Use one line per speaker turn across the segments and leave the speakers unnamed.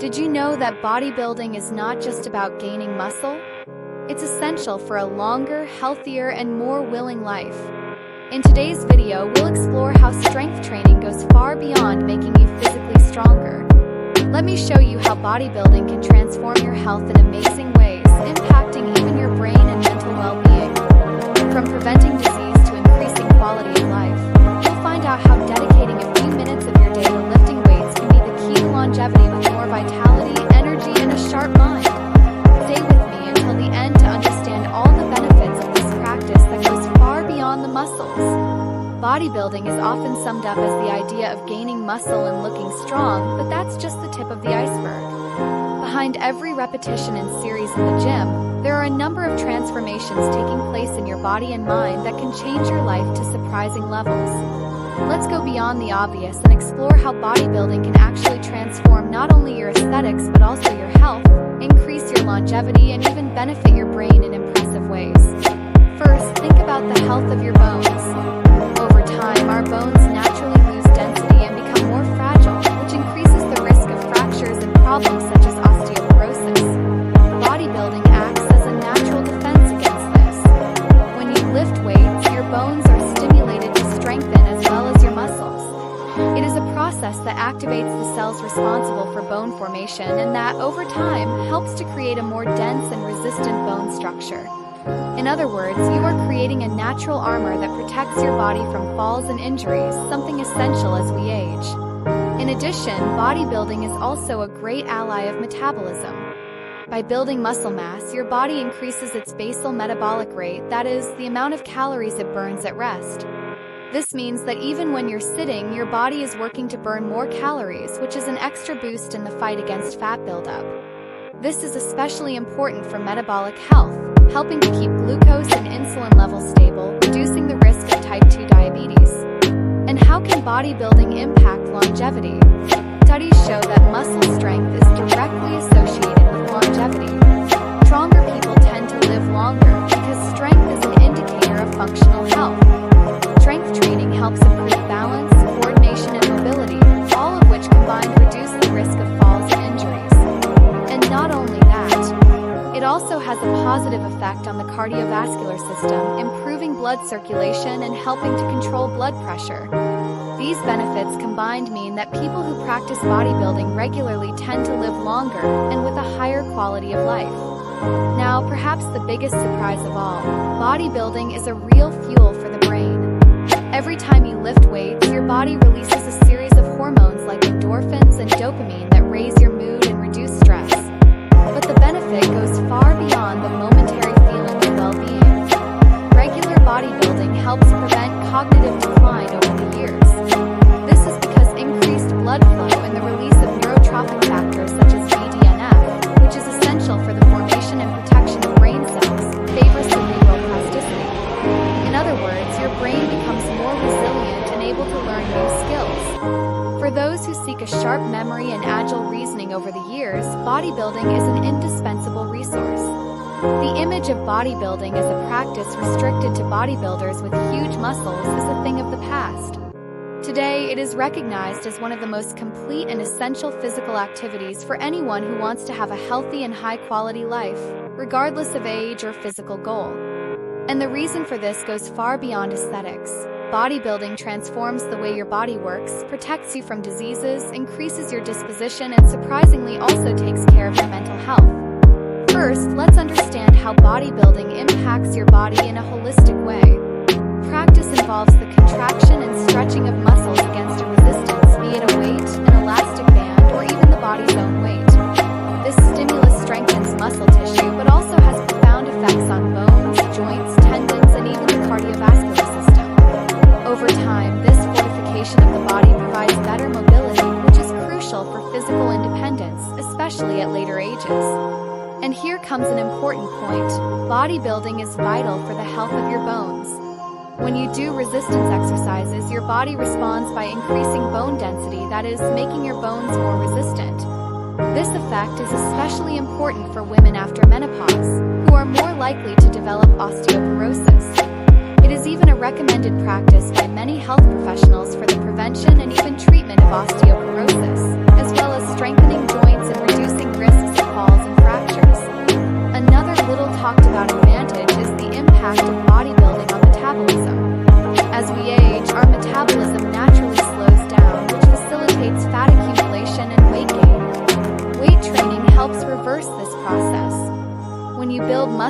Did you know that bodybuilding is not just about gaining muscle? It's essential for a longer, healthier, and more willing life. In today's video, we'll explore how strength training goes far beyond making you physically stronger. Let me show you how bodybuilding can transform your health in amazing ways, impacting even your brain and mental well-being. From preventing disease to increasing quality of life, you'll find out how dedicating a few minutes of your day to lifting weights can be the key to longevity with more vitality, energy, and a sharp mind. Stay with me until the end to understand all the benefits of this practice that goes far beyond the muscles. Bodybuilding is often summed up as the idea of gaining muscle and looking strong, but that's just the tip of the iceberg. Behind every repetition and series in the gym, there are a number of transformations taking place in your body and mind that can change your life to surprising levels. Let's go beyond the obvious and explore how bodybuilding can actually transform not only your aesthetics but also your health, increase your longevity, and even benefit your brain in impressive ways. First, think about the health of your bones. Over time, our bones naturally lose density and become more fragile, which increases the risk of fractures and problems such as osteoporosis. Bodybuilding acts as a natural defense against this. When you lift weights, your bones are stimulated to strengthen as well as your muscles. It is a process that activates the cells responsible for bone formation and that, over time, helps to create a more dense and resistant bone structure. In other words, you are creating a natural armor that protects your body from falls and injuries, something essential as we age. In addition, bodybuilding is also a great ally of metabolism. By building muscle mass, your body increases its basal metabolic rate, that is, the amount of calories it burns at rest. This means that even when you're sitting, your body is working to burn more calories, which is an extra boost in the fight against fat buildup. This is especially important for metabolic health, helping to keep glucose and insulin levels stable, reducing the risk of type 2 diabetes. And how can bodybuilding impact longevity? Studies show that muscle strength is directly associated with longevity. Stronger people tend to live longer because strength is an indicator of functional health. Strength training helps improve balance, coordination, and mobility, all of which combined reduce the risk of falls and injuries. And not only that, it also has a positive effect on the cardiovascular system, improving blood circulation and helping to control blood pressure. These benefits combined mean that people who practice bodybuilding regularly tend to live longer and with a higher quality of life. Now, perhaps the biggest surprise of all, bodybuilding is a real fuel for the brain. Every time you lift weights, your body releases a series of hormones like endorphins and dopamine that raise your mood and reduce stress. But the benefit goes far beyond the momentary feeling of well-being. Regular bodybuilding helps prevent cognitive decline over the years. This is because increased blood flow and the release of neurotrophic factors such as BDNF, which is essential for the formation and protection of brain cells, favors cerebral plasticity. In other words, your brain becomes more resilient and able to learn new skills. For those who seek a sharp memory and agile reasoning over the years, bodybuilding is an indispensable resource. The image of bodybuilding as a practice restricted to bodybuilders with huge muscles is a thing of the past. Today, it is recognized as one of the most complete and essential physical activities for anyone who wants to have a healthy and high-quality life, regardless of age or physical goal. And the reason for this goes far beyond aesthetics. Bodybuilding transforms the way your body works, protects you from diseases, increases your disposition, and surprisingly also takes care of your mental health. First, let's understand how bodybuilding impacts your body in a holistic way. Practice involves the contraction and stretching of muscles against a resistance, be it a weight, an elastic band, or even the body's own weight. This stimulus strengthens muscle tissue but also has profound effects on bones, joints, tendons, and even the cardiovascular system. Over time, this fortification of the body provides better mobility, which is crucial for physical independence, especially at later ages. And here comes an important point. Bodybuilding is vital for the health of your bones. When you do resistance exercises, your body responds by increasing bone density, that is, making your bones more resistant. This effect is especially important for women after menopause, who are more likely to develop osteoporosis. It is even a recommended practice by many health professionals for the prevention and even treatment of osteoporosis, as well as strengthening joints and reducing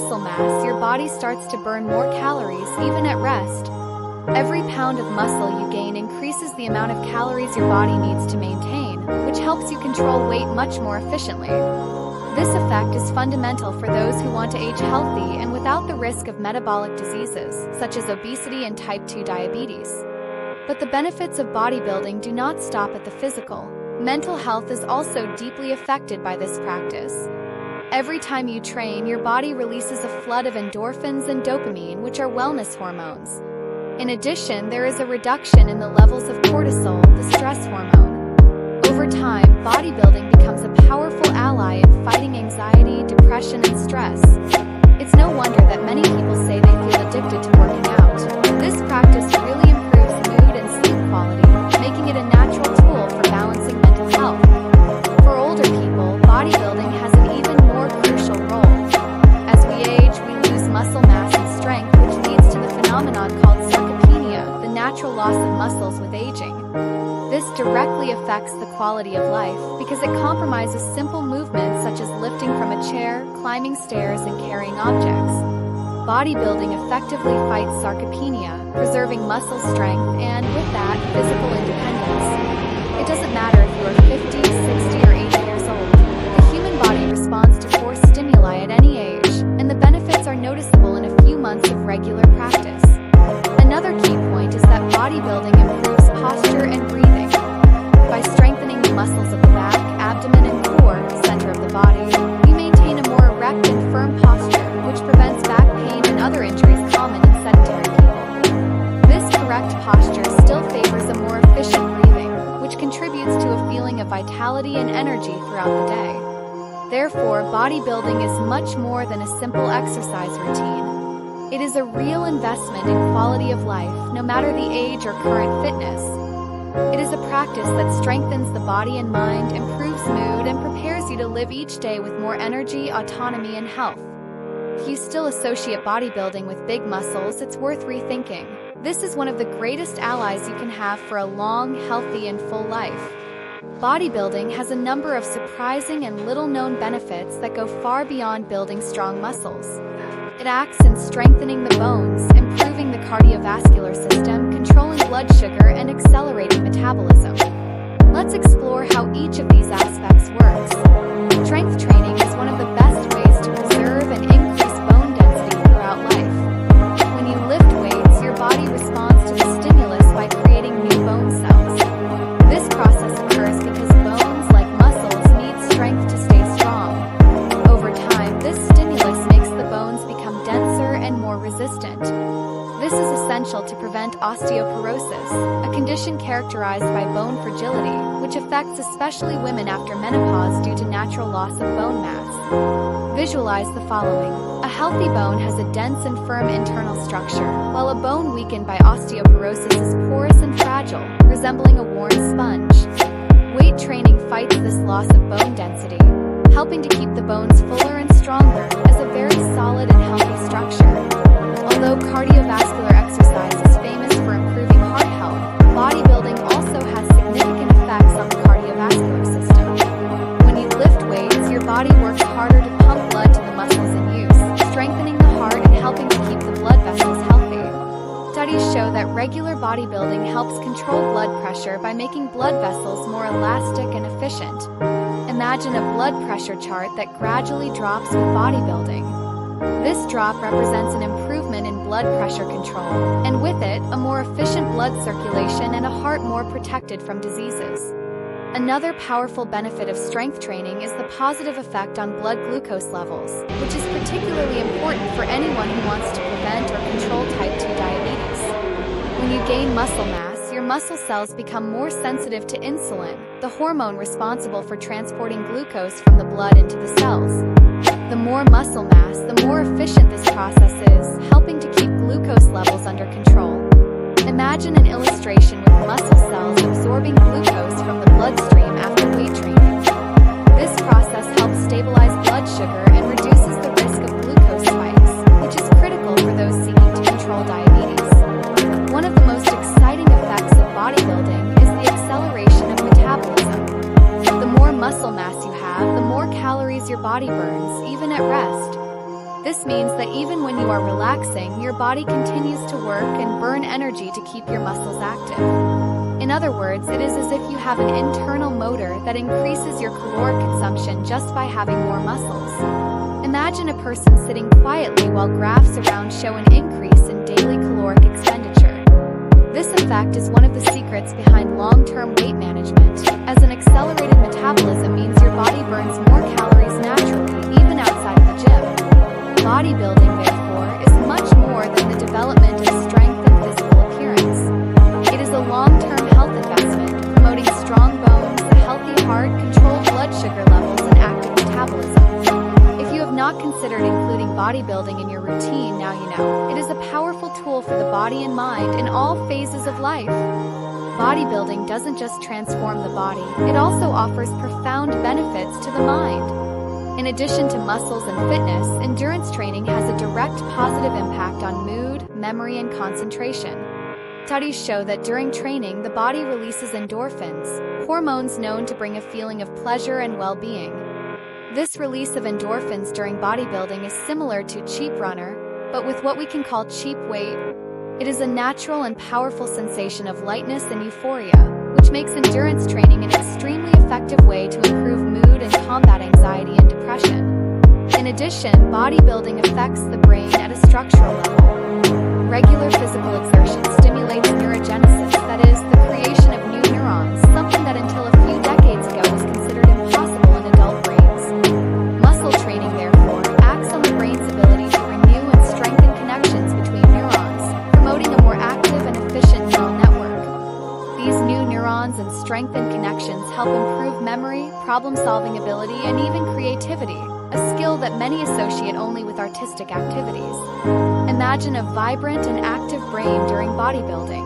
muscle mass, your body starts to burn more calories even at rest. Every pound of muscle you gain increases the amount of calories your body needs to maintain, which helps you control weight much more efficiently. This effect is fundamental for those who want to age healthy and without the risk of metabolic diseases, such as obesity and type 2 diabetes. But the benefits of bodybuilding do not stop at the physical. Mental health is also deeply affected by this practice. Every time you train, your body releases a flood of endorphins and dopamine, which are wellness hormones. In addition, there is a reduction in the levels of cortisol, the stress hormone. Over time, bodybuilding becomes a powerful ally in fighting anxiety, depression, and stress. It's no wonder that many people say they feel addicted to working out. This practice really improves mood and sleep quality, making it a natural tool for balancing mental health. For older people, bodybuilding has an even more crucial role. As we age, we lose muscle mass and strength, which leads to the phenomenon called sarcopenia, the natural loss of muscles with aging. This directly affects the quality of life because it compromises simple movements such as lifting from a chair, climbing stairs, and carrying objects. Bodybuilding effectively fights sarcopenia, preserving muscle strength and, with that, physical independence. It doesn't matter if you are 50, 60, or 80 years old. The human body responds to force stimuli at any age, and the benefits are noticeable in a few months of regular practice. Another key point is that bodybuilding improves posture and breathing. By strengthening the muscles of the back, abdomen, and core, center of the body, we maintain a more erect and firm posture, which prevents back pain and other injuries common in sedentary people. This correct posture still favors a more efficient breathing, which contributes to a feeling of vitality and energy throughout the day. Therefore, bodybuilding is much more than a simple exercise routine. It is a real investment in quality of life, no matter the age or current fitness. It is a practice that strengthens the body and mind, improves mood, and prepares you to live each day with more energy, autonomy, and health. If you still associate bodybuilding with big muscles, it's worth rethinking. This is one of the greatest allies you can have for a long, healthy, and full life. Bodybuilding has a number of surprising and little-known benefits that go far beyond building strong muscles. It acts in strengthening the bones, improving the cardiovascular system, controlling blood sugar, and accelerating metabolism. Let's explore how each of these aspects works. Strength training is one of the best ways to preserve and increase bone density throughout life. When you lift weights, your body responds to the stimulus by creating new bone cells. This process occurs because bones, like muscles, need strength to stay strong. Over time, this stimulus makes the bones become denser and more resistant. This is essential to prevent osteoporosis, a condition characterized by bone fragility, which affects especially women after menopause due to natural loss of bone mass. Visualize the following. A healthy bone has a dense and firm internal structure, while a bone weakened by osteoporosis is porous and fragile, resembling a worn sponge. Weight training fights this loss of bone density, helping to keep the bones fuller and stronger as a very solid and healthy structure. Although cardiovascular exercise is famous for improving heart health, bodybuilding also has significant effects on the cardiovascular system. When you lift weights, your body works harder to pump blood to the muscles in use, strengthening the heart and helping to keep the blood vessels healthy. Studies show that regular bodybuilding helps control blood pressure by making blood vessels more elastic and efficient. Imagine a blood pressure chart that gradually drops with bodybuilding. This drop represents an improvement in blood pressure control, and with it, a more efficient blood circulation and a heart more protected from diseases. Another powerful benefit of strength training is the positive effect on blood glucose levels, which is particularly important for anyone who wants to prevent or control type 2 diabetes. When you gain muscle mass, your muscle cells become more sensitive to insulin, the hormone responsible for transporting glucose from the blood into the cells. The more muscle mass, the more efficient this process is, helping to keep glucose levels under control. Imagine an illustration with muscle cells absorbing glucose from the bloodstream after weight training. This process helps stabilize blood sugar and reduces the risk of glucose spikes, which is critical for those seeking to control diabetes. One of the most exciting effects of bodybuilding is the acceleration of metabolism. The more muscle mass you have, the more calories your body burns, even at rest. This means that even when you are relaxing, your body continues to work and burn energy to keep your muscles active. In other words, it is as if you have an internal motor that increases your caloric consumption just by having more muscles. Imagine a person sitting quietly while graphs around show an increase in daily caloric expenditure. This effect is one of the secrets behind long-term weight management, as an accelerated metabolism means your body burns more calories naturally, even outside of the gym. Bodybuilding, therefore, is much more than the development of strength and physical appearance. It is a long-term health investment, promoting strong bones, a healthy heart, controlled blood sugar levels, and active metabolism. If you have not considered including bodybuilding in your routine, now you know. It is a powerful tool for the body and mind in all phases of life. Bodybuilding doesn't just transform the body, it also offers profound benefits to the mind. In addition to muscles and fitness, endurance training has a direct positive impact on mood, memory, and concentration. Studies show that during training, the body releases endorphins, hormones known to bring a feeling of pleasure and well-being. This release of endorphins during bodybuilding is similar to cheap runner, but with what we can call cheap weight. It is a natural and powerful sensation of lightness and euphoria, which makes endurance training an extremely effective way to improve mood and combat anxiety and depression. In addition, bodybuilding affects the brain at a structural level. Regular physical exertion stimulates neurogenesis, that is, the creation of new neurons, something that until a few decades ago was considered impossible in adult brains. Muscle training, therefore, acts on the brain's ability to renew and strengthen connections between neurons, promoting a more active and efficient neural network. These new neurons and strengthened connections help improve memory, problem-solving ability, and even creativity, a skill that many associate only with artistic activities. Imagine a vibrant and active brain during bodybuilding.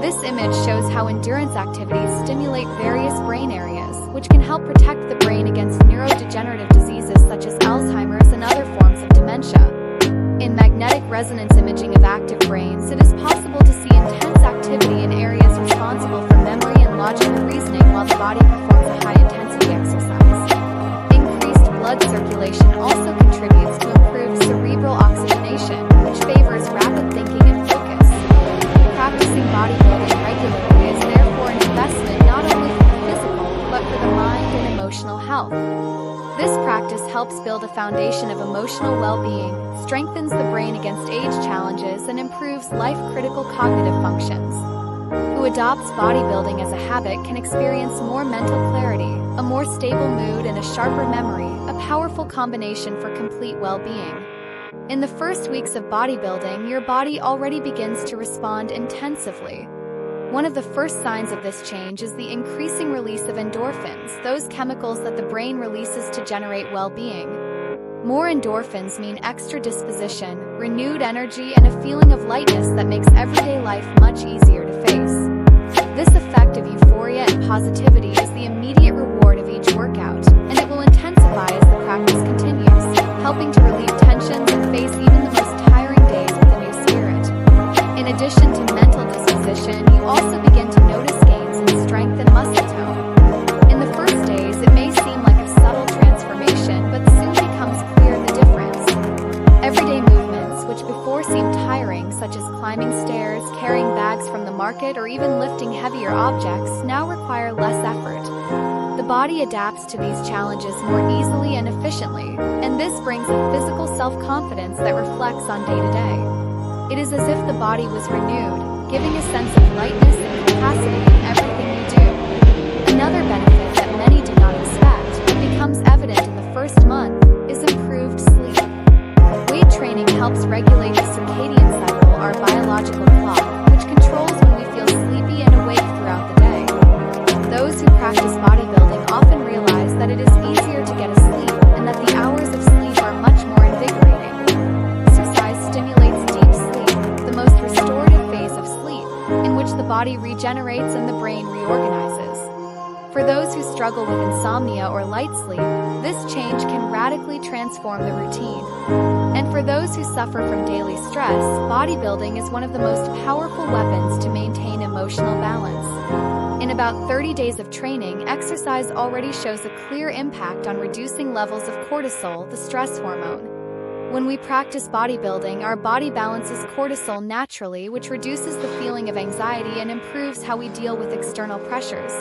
This image shows how endurance activities stimulate various brain areas, which can help protect the brain against neurodegenerative diseases such as Alzheimer's and other forms of dementia. In magnetic resonance imaging of active brains, it is possible to see intense activity in areas responsible for memory and logical reasoning while the body performs a high-intensity exercise. Increased blood circulation also contributes to improved cerebral oxygenation, which favors rapid thinking and focus. Practicing bodybuilding regularly is therefore an investment not only for the physical, but for the mind and emotional health. This practice helps build a foundation of emotional well-being, strengthens the brain against age challenges, and improves life-critical cognitive functions. Who adopts bodybuilding as a habit can experience more mental clarity, a more stable mood, and a sharper memory, a powerful combination for complete well-being. In the first weeks of bodybuilding, your body already begins to respond intensively. One of the first signs of this change is the increasing release of endorphins, those chemicals that the brain releases to generate well-being. More endorphins mean extra disposition, renewed energy, and a feeling of lightness that makes everyday life much easier to face. This effect of euphoria and positivity is the immediate reward of each workout, and it will intensify as the practice continues, helping to relieve tensions and face even the most tiring days with a new spirit. In addition to mental disposition, you also begin to notice gains in strength and muscle tone. In the first days, it may seem like a subtle transformation, but soon becomes clear the difference. Everyday movements, which before seemed tiring, such as climbing stairs, carrying bags from the market, or even lifting heavier objects, now require less effort. The body adapts to these challenges more easily and efficiently, and this brings a physical self-confidence that reflects on day-to-day. It is as if the body was renewed, giving a sense of lightness and capacity in everything you do. Another benefit that many do not expect, but becomes evident in the first month, is improved sleep. Weight training helps regulate the circadian cycle, our biological clock, which controls when we feel sleepy and awake throughout the day. Those who practice bodybuilding often realize that it is easier to get asleep, and that the hours of sleep are much more invigorating. Exercise stimulates deep sleep, the most restorative phase of sleep, in which the body regenerates and the brain reorganizes. For those who struggle with insomnia or light sleep, this change can radically transform the routine. And for those who suffer from daily stress, bodybuilding is one of the most powerful weapons to maintain emotional balance. In about 30 days of training, exercise already shows a clear impact on reducing levels of cortisol, the stress hormone. When we practice bodybuilding, our body balances cortisol naturally, which reduces the feeling of anxiety and improves how we deal with external pressures.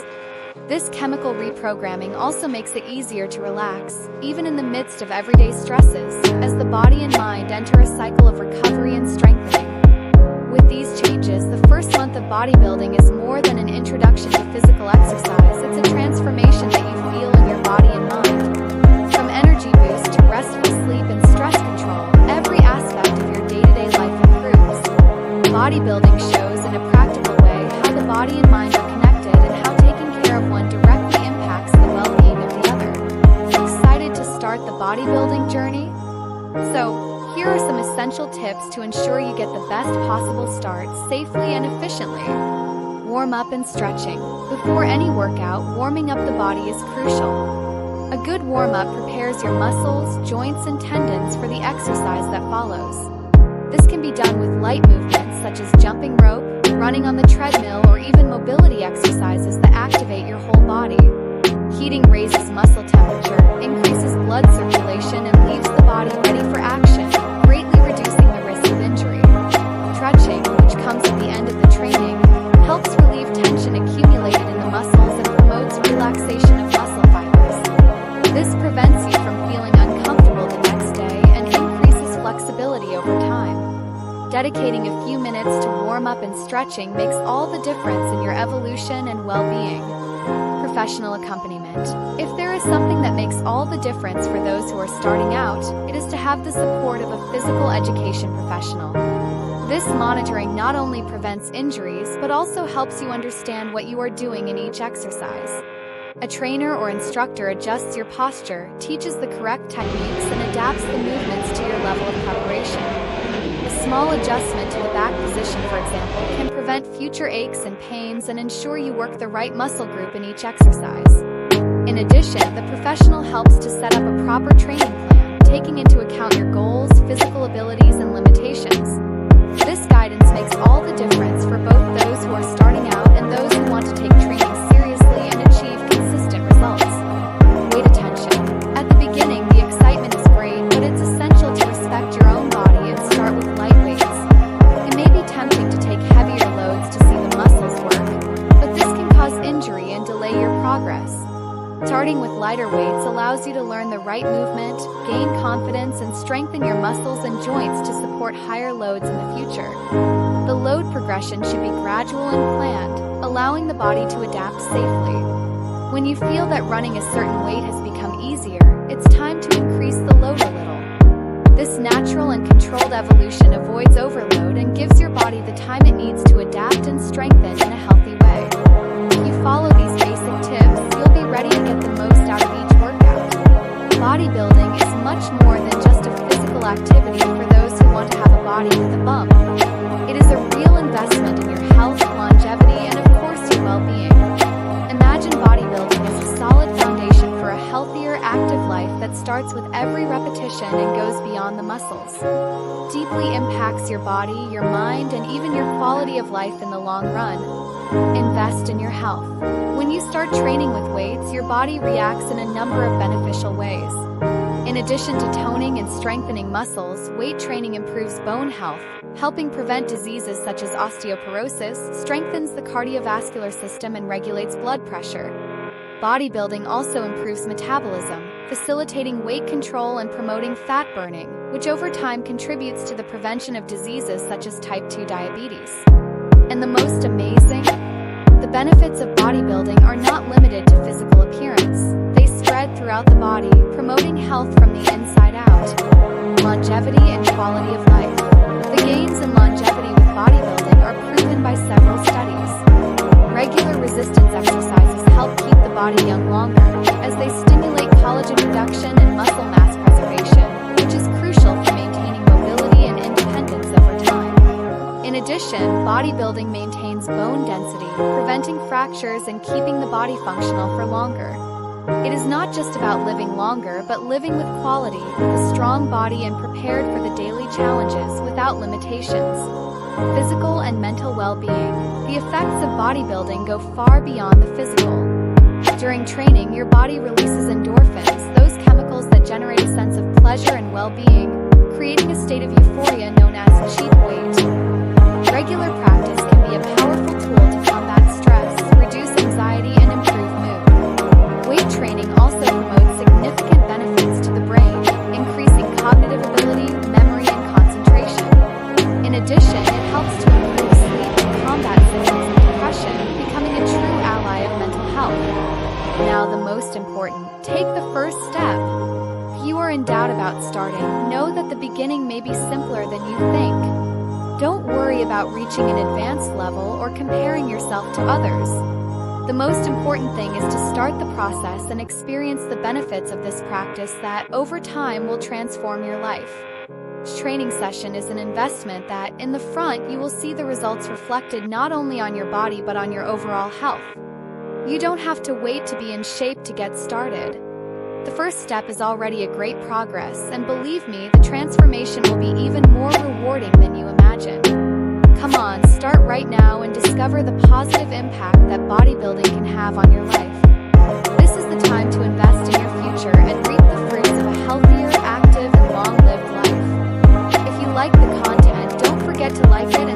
This chemical reprogramming also makes it easier to relax, even in the midst of everyday stresses, as the body and mind enter a cycle of recovery and strengthening. With these changes, the first month of bodybuilding is more than an introduction to physical exercise, it's a transformation that you feel in your body and mind. From energy boost to restful sleep and stress control, every aspect of your day-to-day life improves. Bodybuilding shows in a practical way how the body and mind are connected and how taking care of one directly impacts the well-being of the other. Excited to start the bodybuilding journey? So, here are some essential tips to ensure you get the best possible start safely and efficiently. Warm up and stretching. Before any workout, warming up the body is crucial. A good warm-up prepares your muscles, joints, and tendons for the exercise that follows. This can be done with light movements such as jumping rope, running on the treadmill, or even mobility exercises that activate your whole body. Heating raises muscle temperature, increases blood circulation, and leaves the body ready for action, greatly reducing the risk of injury. Stretching, which comes at the end of the training, helps relieve tension accumulated in the muscles and promotes relaxation of muscle fibers. This prevents you from feeling uncomfortable the next day and increases flexibility over time. Dedicating a few minutes to warm up and stretching makes all the difference in your evolution and well-being. Professional accompaniment. If there is something that makes all the difference for those who are starting out, it is to have the support of a physical education professional. This monitoring not only prevents injuries but also helps you understand what you are doing in each exercise. A trainer or instructor adjusts your posture, teaches the correct techniques, and adapts the movements to your level of preparation. A small adjustment to the back position, for example, can prevent future aches and pains and ensure you work the right muscle group in each exercise. In addition, the professional helps to set up a proper training plan, taking into account your goals, physical abilities, and limitations. This guidance makes all the difference for both those who are starting out and those who want to take training seriously and achieve consistent results. Weight attention. At the beginning, the excitement is great, but it's essential to respect your own body and start with light weights. It may be tempting to take heavier loads to see the muscles work, but this can cause injury and delay your progress. Starting with lighter weights allows you to learn the right movement, gain confidence, and strengthen your muscles and joints to support higher loads in the future. The load progression should be gradual and planned, allowing the body to adapt safely. When you feel that running a certain weight has become easier, it's time to increase the load a little. This natural and controlled evolution avoids overload and gives your body the time it needs to adapt and strengthen in a healthy way. If you follow these basic tips, you'll be ready to get the most out of each workout. Bodybuilding is much more than just a physical activity for those who want to have a body with a bump. It is a real investment in your health, longevity, and of course your well-being. Imagine bodybuilding as a solid foundation for a healthier, active life that starts with every repetition and goes beyond the muscles. Deeply impacts your body, your mind, and even your quality of life in the long run. Invest in your health. When you start training with weights, your body reacts in a number of beneficial ways. In addition to toning and strengthening muscles, weight training improves bone health, helping prevent diseases such as osteoporosis, strengthens the cardiovascular system, and regulates blood pressure. Bodybuilding also improves metabolism, facilitating weight control and promoting fat burning, which over time contributes to the prevention of diseases such as type 2 diabetes. And the most amazing? The benefits of bodybuilding are not limited to physical appearance. They spread throughout the body, promoting health from the inside out. Longevity and quality of life. The gains in longevity with bodybuilding are proven by several studies. Regular resistance exercises help keep the body young longer, as they stimulate collagen production and muscle mass preservation, which is crucial for maintaining mobility and independence over time. In addition, bodybuilding maintains bone density, preventing fractures and keeping the body functional for longer. It is not just about living longer, but living with quality, with a strong body and prepared for the daily challenges without limitations. Physical and mental well-being. The effects of bodybuilding go far beyond the physical. During training, your body releases endorphins, those chemicals that generate a sense of pleasure and well-being, creating a state of euphoria known as cheap weight. Regular practice can be a powerful tool to combat stress, reduce anxiety, and improve mood. Weight training also promotes significant benefits to the brain, increasing cognitive ability, memory, and concentration. In addition, it helps to improve sleep and combat symptoms of depression, becoming a true ally of mental health. Now, the most important, take the first step. If you are in doubt about starting, know that the beginning may be simpler than you think. Don't worry about reaching an advanced level or comparing yourself to others. The most important thing is to start the process and experience the benefits of this practice that, over time, will transform your life. Each training session is an investment that, in the front, you will see the results reflected not only on your body but on your overall health. You don't have to wait to be in shape to get started. The first step is already a great progress, and believe me, the transformation will be even more rewarding than you imagine. Come on, start right now and discover the positive impact that bodybuilding can have on your life. This is the time to invest in your future and reap the fruits of a healthier, active, and long-lived life. If you like the content, don't forget to like it